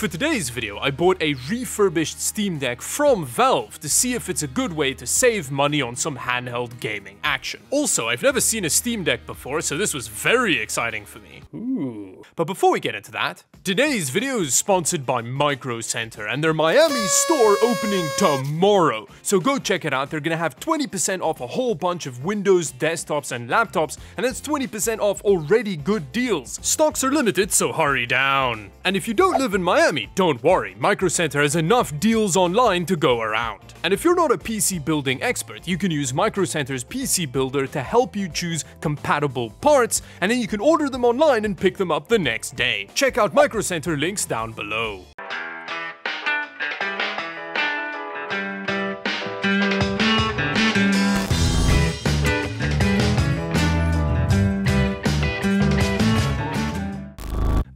For today's video, I bought a refurbished Steam Deck from Valve to see if it's a good way to save money on some handheld gaming action. Also, I've never seen a Steam Deck before, so this was very exciting for me. Ooh. But before we get into that, today's video is sponsored by Microcenter and their Miami store opening tomorrow. So go check it out. They're gonna have 20% off a whole bunch of Windows desktops and laptops, and that's 20% off already good deals. Stocks are limited, so hurry down. And if you don't live in Miami, don't worry, Microcenter has enough deals online to go around. And if you're not a PC building expert, you can use Microcenter's PC Builder to help you choose compatible parts, and then you can order them online and pick them up the next day. Check out Microcenter links down below.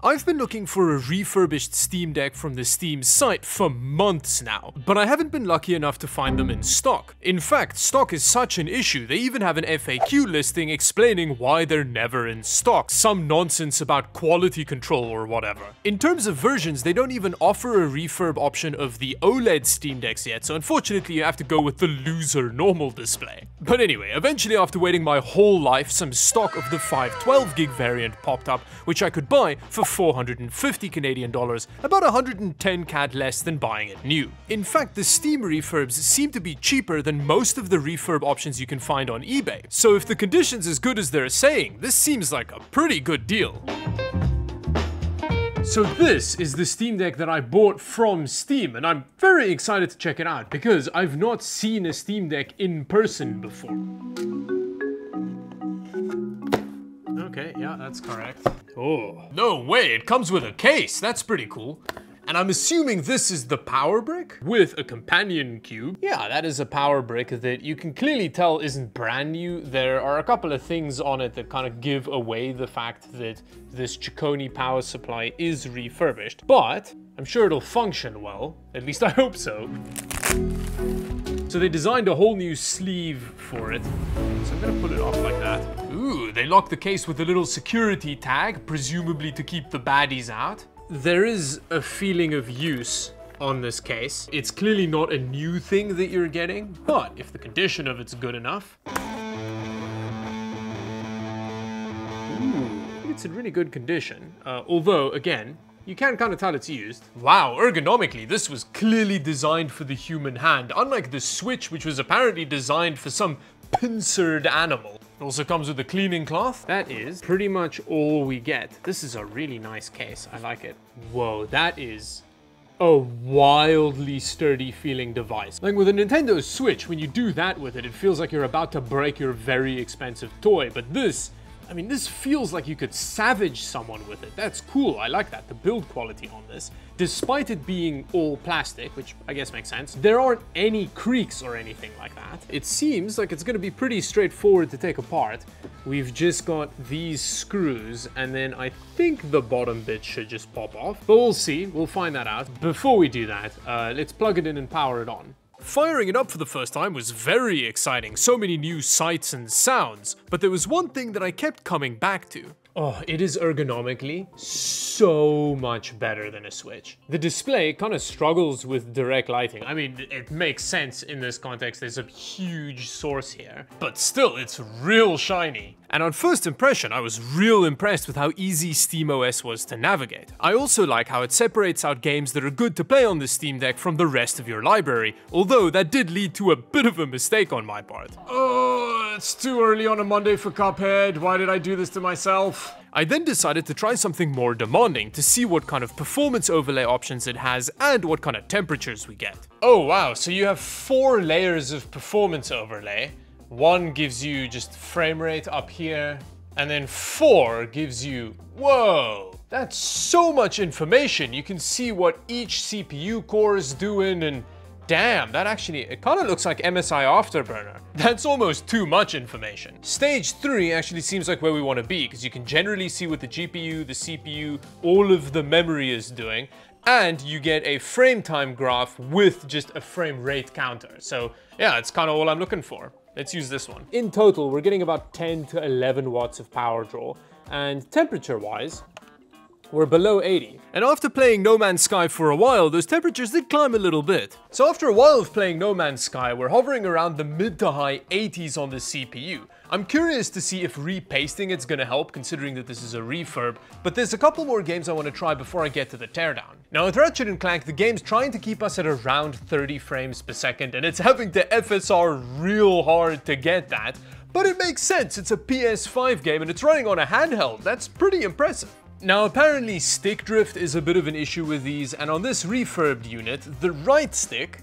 I've been looking for a refurbished Steam Deck from the Steam site for months now, but I haven't been lucky enough to find them in stock. In fact, stock is such an issue, they even have an FAQ listing explaining why they're never in stock. Some nonsense about quality control or whatever. In terms of versions, they don't even offer a refurb option of the OLED Steam Decks yet, so unfortunately you have to go with the loser normal display. But anyway, eventually after waiting my whole life, some stock of the 512GB variant popped up, which I could buy for 450 Canadian dollars, about 110 CAD less than buying it new. In fact, the Steam refurbs seem to be cheaper than most of the refurb options you can find on eBay. So if the condition's as good as they're saying, this seems like a pretty good deal. So this is the Steam Deck that I bought from Steam, and I'm very excited to check it out because I've not seen a Steam Deck in person before. Okay, yeah, that's correct. Oh, no way, it comes with a case. That's pretty cool. And I'm assuming this is the power brick with a companion cube. Yeah, that is a power brick that you can clearly tell isn't brand new. There are a couple of things on it that kind of give away the fact that this Chicone power supply is refurbished, but I'm sure it'll function well. At least I hope so. So they designed a whole new sleeve for it. So I'm gonna pull it off like that. Ooh, they lock the case with a little security tag, presumably to keep the baddies out. There is a feeling of use on this case. It's clearly not a new thing that you're getting, but if the condition of it's good enough. Ooh, it's in really good condition. Although, again, you can kind of tell it's used. Wow, ergonomically, this was clearly designed for the human hand, unlike the Switch, which was apparently designed for some pincered animal. It also comes with a cleaning cloth. That is pretty much all we get. This is a really nice case. I like it. Whoa, that is a wildly sturdy feeling device. Like with a Nintendo Switch, when you do that with it, it feels like you're about to break your very expensive toy. But this, I mean, this feels like you could savage someone with it. That's cool, I like that, the build quality on this. Despite it being all plastic, which I guess makes sense, there aren't any creaks or anything like that. It seems like it's gonna be pretty straightforward to take apart. We've just got these screws, and then I think the bottom bit should just pop off. But we'll see, we'll find that out. Before we do that, let's plug it in and power it on. Firing it up for the first time was very exciting, so many new sights and sounds, but there was one thing that I kept coming back to. Oh, it is ergonomically so much better than a Switch. The display kind of struggles with direct lighting. I mean, it makes sense in this context, there's a huge source here, but still, it's real shiny. And on first impression, I was real impressed with how easy SteamOS was to navigate. I also like how it separates out games that are good to play on the Steam Deck from the rest of your library, although that did lead to a bit of a mistake on my part. Oh, it's too early on a Monday for Cuphead. Why did I do this to myself? I then decided to try something more demanding to see what kind of performance overlay options it has and what kind of temperatures we get. Oh wow, so you have 4 layers of performance overlay. One gives you just frame rate up here, and then 4 gives you, whoa, that's so much information. You can see what each CPU core is doing, and damn, that actually, it kind of looks like MSI Afterburner. That's almost too much information. Stage 3 actually seems like where we want to be, because you can generally see what the GPU, the CPU, all of the memory is doing, and you get a frame time graph with just a frame rate counter. So yeah, it's kind of all I'm looking for. Let's use this one. In total, we're getting about 10 to 11 watts of power draw, and temperature-wise, we're below 80. And after playing No Man's Sky for a while, those temperatures did climb a little bit. So after a while of playing No Man's Sky, we're hovering around the mid to high 80s on the CPU. I'm curious to see if repasting it's gonna help, considering that this is a refurb, but there's a couple more games I want to try before I get to the Teardown. Now with Ratchet & Clank, the game's trying to keep us at around 30 frames per second, and it's having to FSR real hard to get that. But it makes sense, it's a PS5 game and it's running on a handheld. That's pretty impressive. Now apparently stick drift is a bit of an issue with these, and on this refurbed unit, the right stick,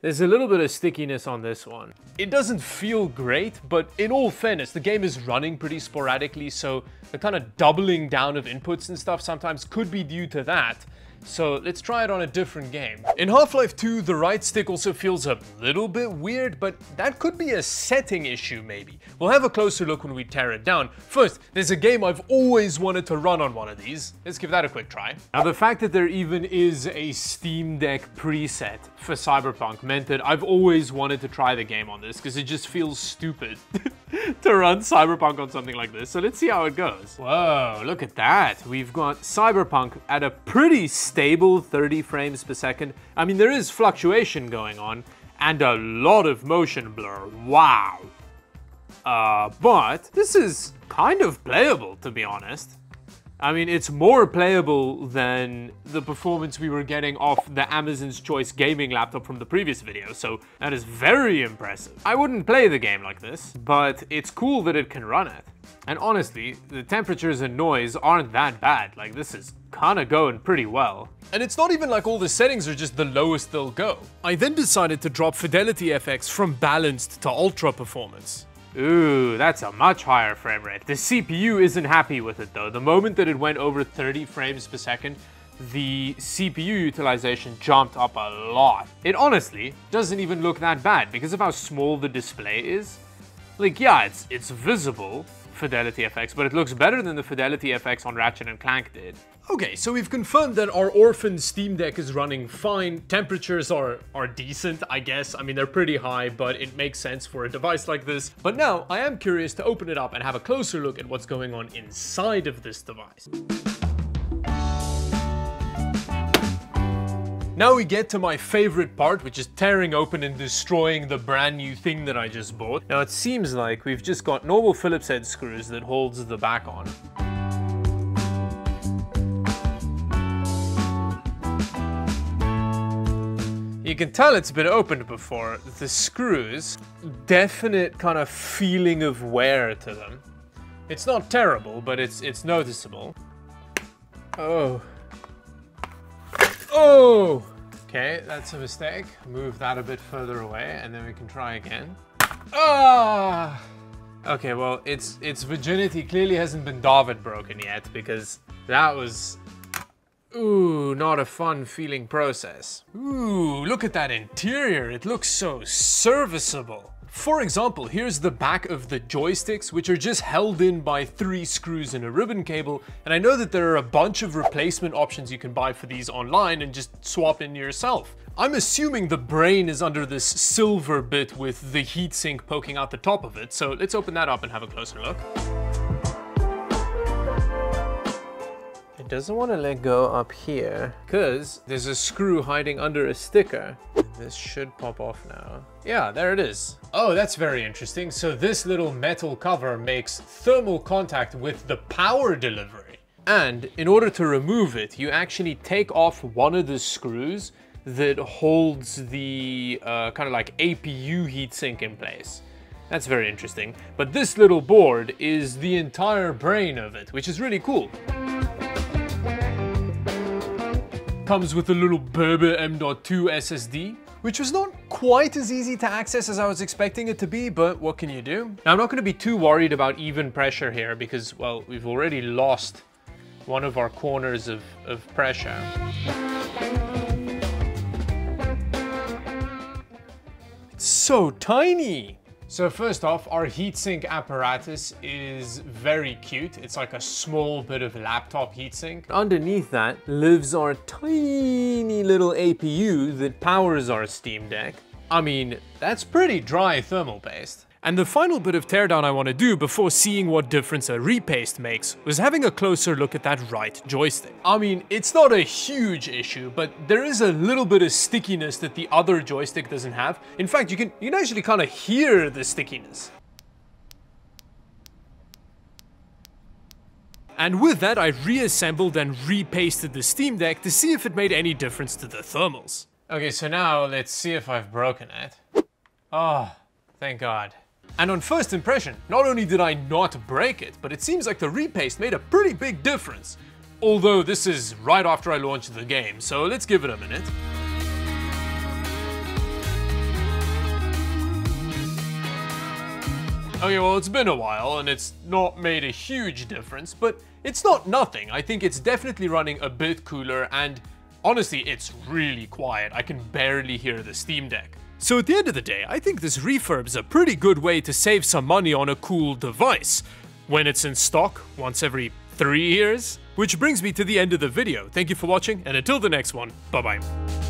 there's a little bit of stickiness on this one. It doesn't feel great, but in all fairness, the game is running pretty sporadically, so the kind of doubling down of inputs and stuff sometimes could be due to that. So let's try it on a different game. In Half-Life 2, the right stick also feels a little bit weird, but that could be a setting issue maybe. We'll have a closer look when we tear it down. First, there's a game I've always wanted to run on one of these. Let's give that a quick try. Now the fact that there even is a Steam Deck preset for Cyberpunk meant that I've always wanted to try the game on this, because it just feels stupid to run Cyberpunk on something like this. So let's see how it goes. Whoa, look at that. We've got Cyberpunk at a pretty stable 30 frames per second. I mean, there is fluctuation going on and a lot of motion blur. Wow. But this is kind of playable, to be honest. I mean, it's more playable than the performance we were getting off the Amazon's Choice gaming laptop from the previous video, so that is very impressive. I wouldn't play the game like this, but it's cool that it can run it. And honestly, the temperatures and noise aren't that bad. Like, this is kinda going pretty well. And it's not even like all the settings are just the lowest they'll go. I then decided to drop Fidelity FX from balanced to ultra performance. Ooh, that's a much higher frame rate. The CPU isn't happy with it though. The moment that it went over 30 frames per second, the CPU utilization jumped up a lot. It honestly doesn't even look that bad because of how small the display is. Like, yeah, it's visible, Fidelity FX, but it looks better than the Fidelity FX on Ratchet & Clank did. Okay, so we've confirmed that our orphan Steam Deck is running fine. Temperatures are decent, I guess. I mean, they're pretty high, but it makes sense for a device like this. But now, I am curious to open it up and have a closer look at what's going on inside of this device. Now we get to my favorite part, which is tearing open and destroying the brand new thing that I just bought. Now it seems like we've just got normal Phillips head screws that holds the back on. You can tell it's been opened before. The screws, definite kind of feeling of wear to them. It's not terrible, but it's noticeable. Oh. Oh! Okay, that's a mistake. Move that a bit further away, and then we can try again. Ah! Okay, well, its virginity clearly hasn't been Dawid broken yet, because that was... Ooh, not a fun feeling process. Ooh, look at that interior. It looks so serviceable. For example, here's the back of the joysticks, which are just held in by 3 screws and a ribbon cable. And I know that there are a bunch of replacement options you can buy for these online and just swap in yourself. I'm assuming the brain is under this silver bit with the heatsink poking out the top of it. So let's open that up and have a closer look. It doesn't want to let go up here because there's a screw hiding under a sticker. This should pop off now. Yeah, there it is. Oh, that's very interesting. So this little metal cover makes thermal contact with the power delivery. And in order to remove it, you actually take off one of the screws that holds the kind of like APU heatsink in place. That's very interesting. But this little board is the entire brain of it, which is really cool. Comes with a little Berber M.2 SSD, which was not quite as easy to access as I was expecting it to be, but what can you do? Now, I'm not going to be too worried about even pressure here because, well, we've already lost one of our corners of pressure. It's so tiny! So first off, our heatsink apparatus is very cute. It's like a small bit of laptop heatsink. Underneath that lives our tiny little APU that powers our Steam Deck. I mean, that's pretty dry thermal paste. And the final bit of teardown I want to do before seeing what difference a repaste makes was having a closer look at that right joystick. I mean, it's not a huge issue, but there is a little bit of stickiness that the other joystick doesn't have. In fact, you can actually kind of hear the stickiness. And with that, I reassembled and repasted the Steam Deck to see if it made any difference to the thermals. Okay, so now let's see if I've broken it. Oh, thank God. And on first impression, not only did I not break it, but it seems like the repaste made a pretty big difference. Although this is right after I launched the game, so let's give it a minute. Okay, well, it's been a while and it's not made a huge difference, but it's not nothing. I think it's definitely running a bit cooler, and honestly, it's really quiet. I can barely hear the Steam Deck. So at the end of the day, I think this refurb is a pretty good way to save some money on a cool device when it's in stock once every 3 years. Which brings me to the end of the video. Thank you for watching, and until the next one, bye bye.